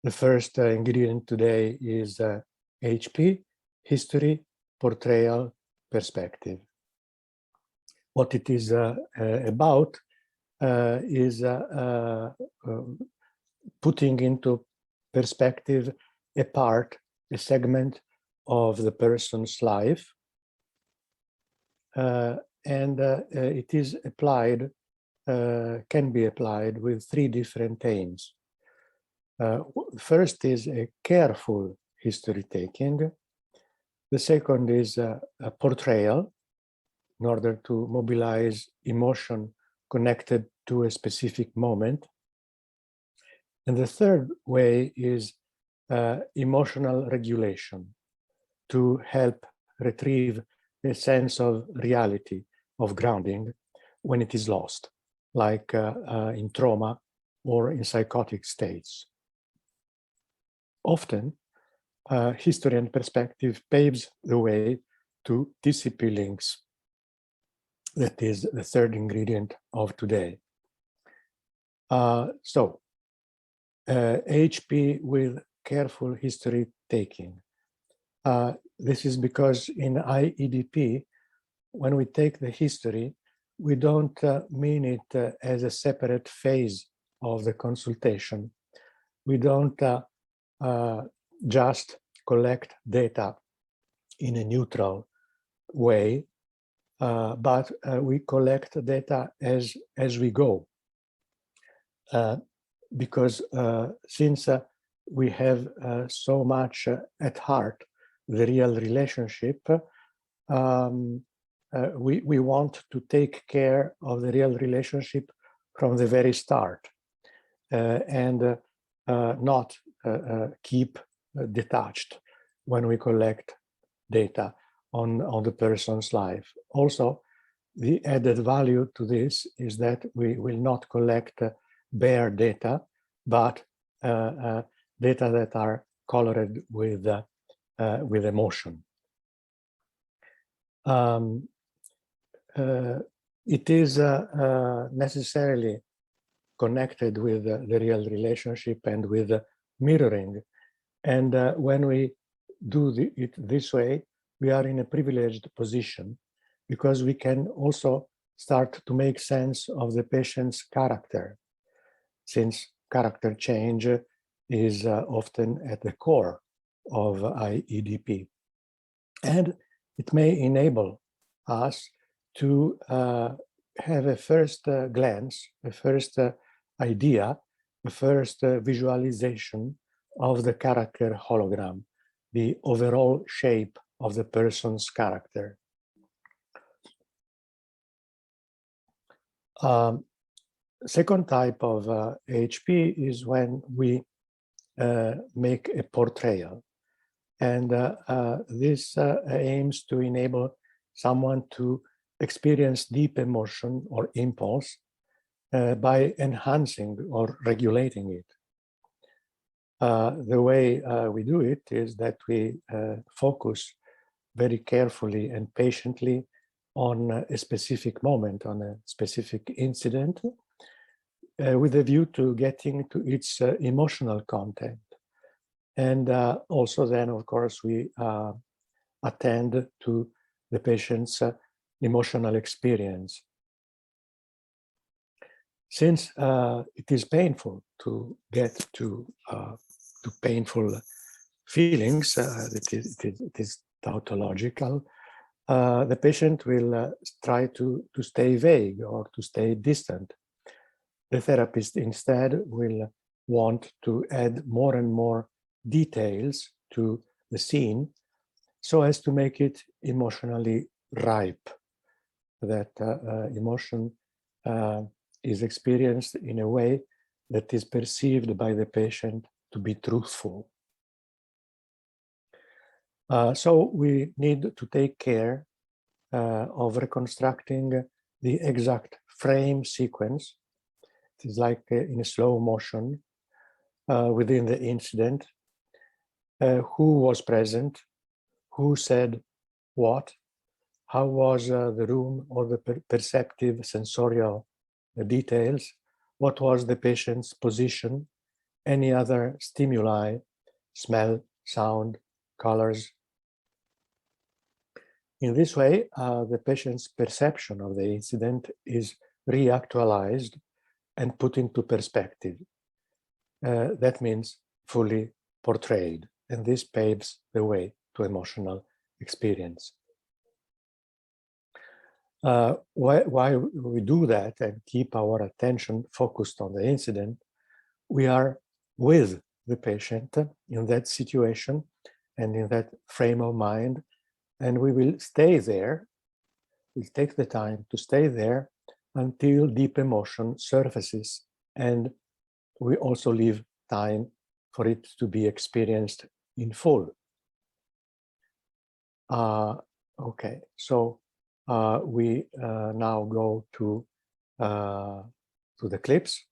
The first ingredient today is HP, history, portrayal, perspective. What it is about is putting into perspective a part, a segment of the person's life, and it is applied, can be applied with three different aims. First is a careful history taking. The second is a portrayal, in order to mobilize emotion connected to a specific moment. And the third way is emotional regulation, to help retrieve a sense of reality, of grounding, when it is lost, like in trauma or in psychotic states. Often, history and perspective paves the way to TCP links. That is the third ingredient of today. HP with careful history taking. This is because in IEDP, when we take the history, we don't mean it as a separate phase of the consultation. We don't just collect data in a neutral way, but we collect data as we go. Because since we have so much at heart the real relationship, we want to take care of the real relationship from the very start, and not keep detached when we collect data on the person's life. Also, the added value to this is that we will not collect bare data, but data that are colored with emotion. It is necessarily connected with the real relationship and with mirroring. And when we do it this way, we are in a privileged position because we can also start to make sense of the patient's character, since character change is often at the core of IEDP. And it may enable us to have a first glance, a first idea, a first visualization of the character hologram, the overall shape of the person's character. Second type of HP is when we make a portrayal. And this aims to enable someone to experience deep emotion or impulse by enhancing or regulating it. The way we do it is that we focus very carefully and patiently on a specific moment, on a specific incident, with a view to getting to its emotional content. And also then, of course, we attend to the patient's emotional experience. Since it is painful to get to painful feelings, it is tautological, the patient will try to stay vague or to stay distant. The therapist instead will want to add more and more details to the scene so as to make it emotionally ripe, that emotion is experienced in a way that is perceived by the patient to be truthful. So we need to take care of reconstructing the exact frame sequence. It is like in a slow motion within the incident. Who was present? Who said what? How was the room or the perceptive sensorial details? What was the patient's position? any other stimuli, smell, sound, colors. In this way, the patient's perception of the incident is reactualized and put into perspective. That means fully portrayed, and this paves the way to emotional experience. Why we do that and keep our attention focused on the incident, we are with the patient in that situation and in that frame of mind, and we will stay there. We'll take the time to stay there until deep emotion surfaces, and we also leave time for it to be experienced in full. Okay, so we now go to the clips.